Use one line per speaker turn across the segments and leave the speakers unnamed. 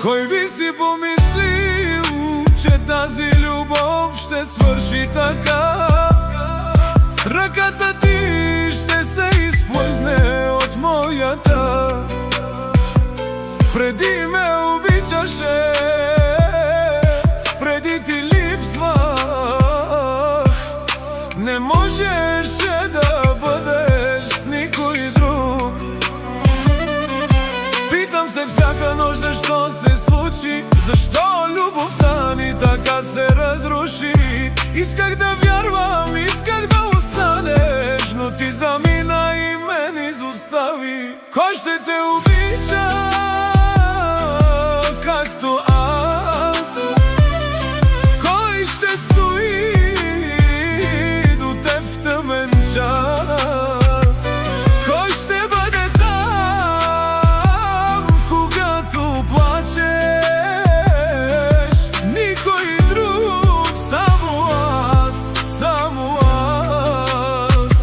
Кой би си помислил, че тази любов ще свърши така? Ръката ти ще се изплъзне от моята. Преди ме обичаше, преди ти липсвах. Не можеше да бъдеш с никой друг. Питам се всяка нощ защо се случи, защо любовта ни така се разруши. Исках да вярвам, исках да останеш, но ти замина и мен изостави. Кой ще те обича както аз? Кой ще стои до теб в тъмен час? Кой ще бъде там, когато плачеш? Никой друг, само аз, само аз.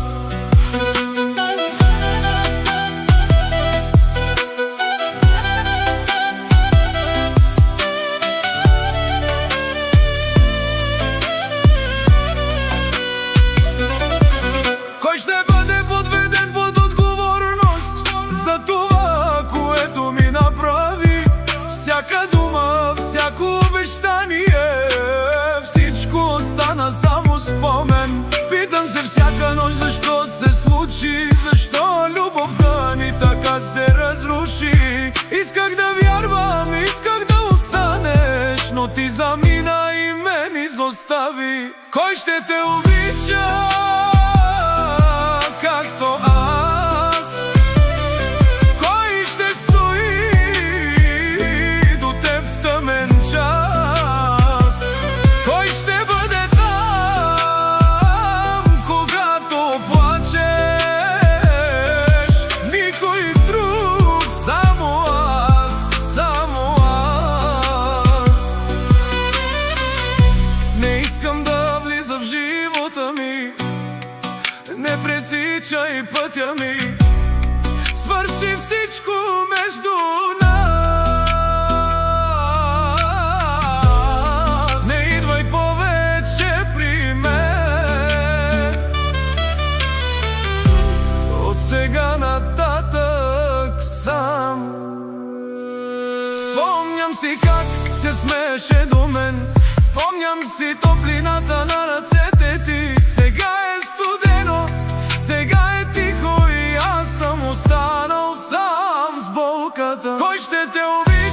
Кой ще бъде подведен под отговорност за това, което ми направи? Всяка дума, всяко обещание, всичко остана само спомен. Питам се всяка нощ защо се случи, защо любовта ни така се разруши. Исках да вярвам, исках да останеш, но ти замина и мен изостави. Кой ще те обича както аз? Кой ще стои до теб в тъмен час? Кой ще бъде там, когато плачеш? Никой друг, само аз, само аз. Не искам да влиза в живота ми, не пресичай пътя ми. Свърши всичко между нас. Не идвай повече при мен. От сега нататък сам. Спомням си как се смееше до мен, спомням си топлината на ръцете ти. Сега е студено, сега е тихо и аз съм останал сам с болката. Кой ще те обича